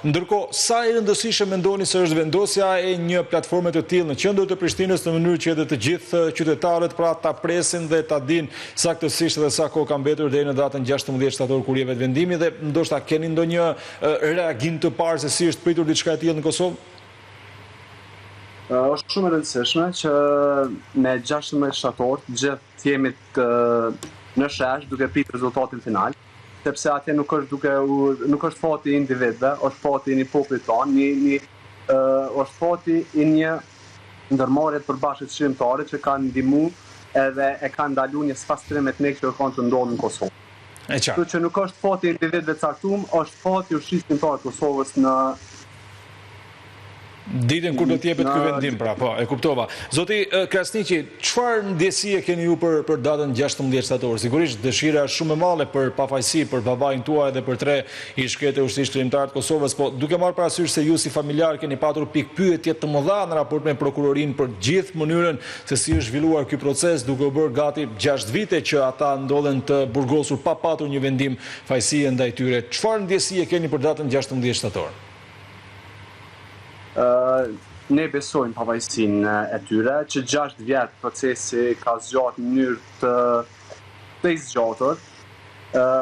Ndërkohë, sa e rëndësishme mendoni se është vendosja e një platforme të tillë në qendër të Prishtinës në mënyrë që edhe të gjithë qytetarët pra ta presin dhe ta dinë saktësisht edhe sa kohë ka mbetur deri në datën 16 shtator kur jevet vendimi, dhe ndoshta keni ndonjë reagim të parë se si është pritur diçka e tillë në Kosovë? Është shumë e rëndësishme që me 16 shtator gjithë jemi në shesh duke pritur rezultatin final, sepse atje nuk është fati i individëve, është fati i një populli tonë, është fati i një ndërmarrje të përbashkët shqiptare që kanë ndihmu edhe e kanë ndaluar një sfastrim etnik që kanë të ndodhur në Kosovë. Kështu që nuk është fati i individëve caktuar, është fati i ushtrisë kombëtare të Kosovës në ditën kur do të jepet ky vendim, pra, po, e kuptova. Zoti Krasniqi, çfarë ndjesie keni ju për datën 16 shtator? Sigurisht dëshira është shumë e madhe për pafajësi, për babain tuaj dhe për 3 ish-kryetë e ushtrisë kombëtare të Kosovës, po duke marrë parasysh se ju si familjar keni patur pikpyetje të mëdha në raport me prokurorinë për gjithë mënyrën se si është zhvilluar ky proces, duke u bërë gati 6 vite që ata ndodhen të burgosur pa patur një vendim fajësie ndaj tyre. Çfarë ndjesie keni për datën 16 shtator? Ne besojmë pavajësinë e tyre, që 6 vjetë procesi ka zgjatë në mënyrë të zgjatur.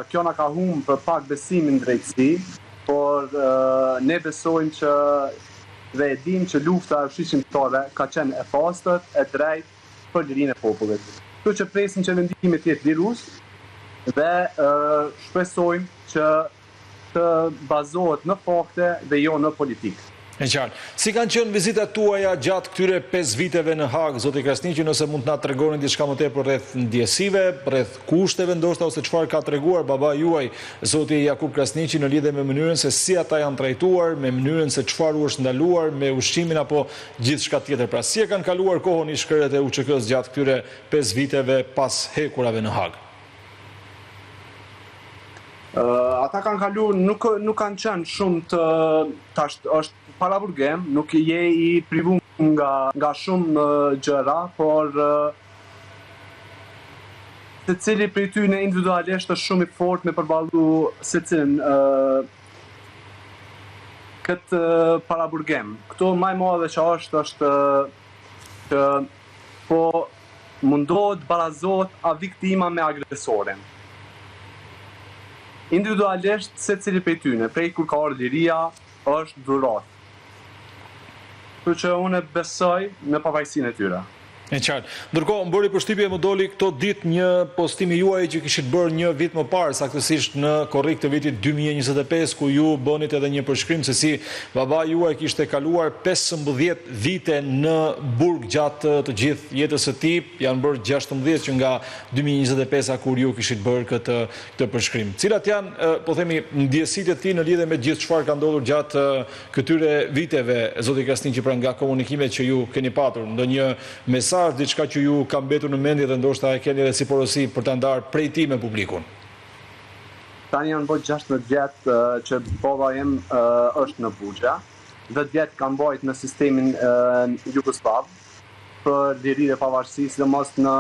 Kjo na ka humbë për pak besimin në drejtësi, por ne besojmë që dhe e dim që lufta e ushtrisë kombëtare ka qenë e pastër, e drejtë për lirinë e popullit. Kështu që presim që vendimi të jetë lirus dhe shpresojmë që të bazohet në fakte dhe jo në politikë. E qartë. Si kanë qenë vizitat tuaja gjatë këtyre 5 viteve në Hagë, zoti Krasniqi, nëse mund të na tregoni diçka më tepër rreth ndjesive, rreth kushteve ndoshta, ose çfarë ka treguar baba juaj, zoti Jakub Krasniqi, në lidhje me mënyrën se si ata janë trajtuar, me mënyrën se çfarë u është ndaluar, me ushqimin apo gjithçka tjetër. Pra, si e kanë kaluar kohën ish-krerët e UÇK-s gjatë këtyre 5 viteve pas hekurave në Hagë? Ata kanë kaluar, nuk kanë qenë shumë është para burgem, nuk je i privuar nga shumë gjëra, por secili prej tyre individualisht është shumë i fortë me përballu secilin këtë para burgem. Këto më e madhe që është që po mundohet barazohet a viktima me agresorin. Individualisht secili prej tyre, prej kur ka ardhur liria, është dhurat. Kështu që unë besoj në pavajësinë e tyre. E qartë. Ndërkohë, më bëri përshtypje më doli këto ditë një postimi juaj që kishit bërë një vit më parë, saktësisht në korrik të vitit 2025, ku ju bënit edhe një përshkrim se si baba juaj kishte kaluar 15 vite në burg gjatë të gjithë jetës së tij, janë bërë 16 që nga 2025 kur ju kishit bërë këtë përshkrim. Cilat janë, po themi, ndjesitë e tij në lidhje me gjithë çfarë ka ndodhur gjatë këtyre viteve, zoti Krasniqi, pra nga komunikimet që ju keni patur, ndonjë mesazh, diçka që ju ka mbetur në mendje dhe ndoshta e keni edhe si porosi për ta ndarë prej tij me publikun? Tani janë bërë 16 vjetë që baba jem është në Buxha, 10 vjetë kam bajt në sistemin Jugoslav për liri dhe pavarësi, sidomos në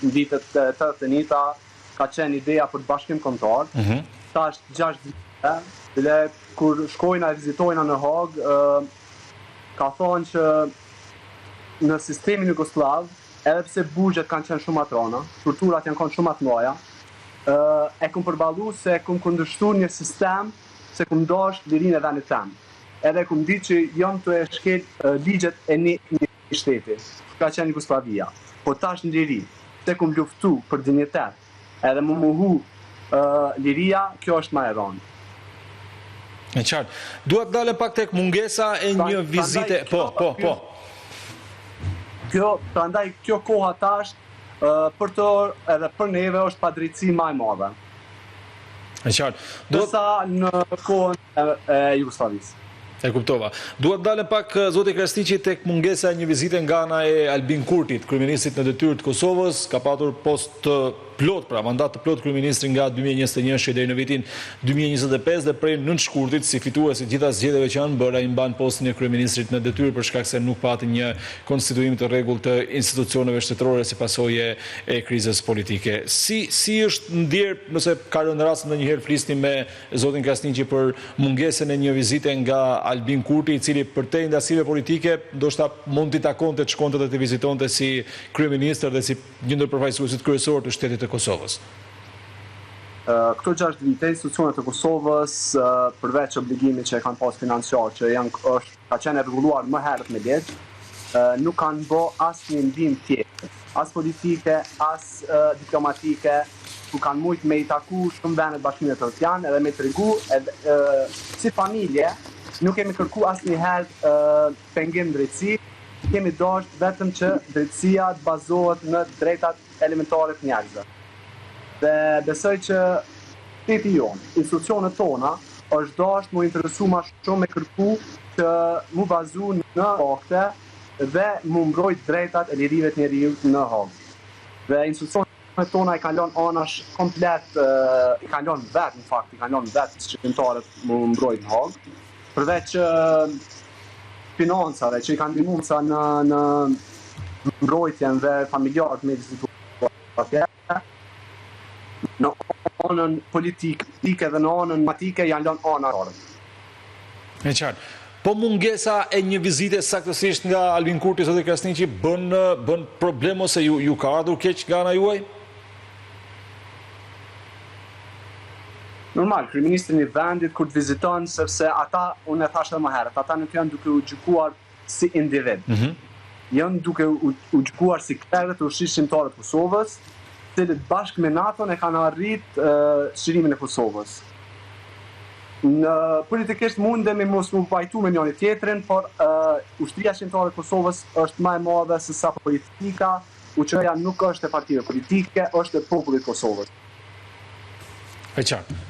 vitet të 80-ta ka qenë ideja për bashkim kombëtar. Tash 6 vite, dhe kur shkojna e vizitojna në Hagë, ka thonë që në sistemin Jugoslav, edhe pse burgjet kanë qenë shumë atrona, strukturat janë kanë shumë atë mëdha, e kum përballu se kum kundërshtuar një sistem se kum dash lirinë e vendit tim. Edhe kum ditë që janë të shkel ligjet e një shteti, ka qenë Jugoslavia. Po tash në liri, se kum luftu për dinjitet, edhe më mohu liria, kjo është më e rëndë. E qartë. Duhet dalëm pak tek mungesa e një vizite. Po. Prandaj kjo koha tash për të edhe për neve është padrejtësi më e madhe. E qartë. Dërsa në kohën e Jugosllavisë. E kuptova. Duhet dalëm pak, zoti Krasniqi, tek mungesa e një vizite nga ana e Albin Kurtit, kryeministit në detyrë të Kosovës, ka patur post të plot, pra mandat të plot kryeministri nga 2021 deri në vitin 2025 dhe prej 9 shkurtit si fituesi të gjitha zgjedhjeve që janë bërë ai mban postin e kryeministrit në detyrë për shkak se nuk pati një konstituim të rregullt të institucioneve shtetërore si pasojë e krizës politike. Si është ndjer nëse ka rënë rast ndonjëherë flisni me zotin Krasniqi për mungesën e një vizite nga Albin Kurti, i cili përtej ndasive politike ndoshta mund t'i takonte të shkonte dhe të vizitonte si kryeministër dhe si një ndër përfaqësuesit kryesorë të shtetit të Kosovës. Këto 6 vite, institucionet e Kosovës, përveç obligimit që e kanë pas financiar, që ka qenë rregulluar më herët me ligj, nuk kanë bë asnjë ndihmë tjetër, as politike, as diplomatike, ku kanë mujt me i taku shumë vendet bashkimit evropian edhe me tregu si familje, nuk kemi kërku asnjëherë pengim drejtësi, kemi dashur vetëm që drejtësia të bazohet në drejtat elementare të njerëzve. Dhe besoj që shteti jonë, institucionet tona, është dashur mu interesu ma shumë me kërku që mu bazu në fakte dhe mu mbrojt drejtat e lirive të njeriut në Hagë. Dhe institucionet tona i kanë lënë anash komplet, i kanë lënë vetë shqiptarët mu mbrojt në Hagë, përveç financave që i kanë ndihmuar në mbrojtjen dhe familjarët me vizituar në anën politike dhe në anën matike janë lënë anarore. E qartë. Po mungesa e një vizite saktësisht nga Albin Kurti zotë Krasniqi bën problem ose ju ka ardhur keq nga ana juaj? Normal, kryeministrin i vendit kur të viziton, sepse ata, unë e thash edhe më herët, ata nuk janë duke u gjykuar si individ. Janë duke u gjykuar si klerët e ushtrisë shqiptare të Kosovës, të cilët bashkë me NATO e kanë arrit çlimin e Kosovës. Në politikisht mundemi mos u pajtu me njëri tjetrin, por ushtria shqiptare e Kosovës është më e madhe se sa politika, UÇK-ja nuk është e partive politike, është e popullit të Kosovës. E qartë.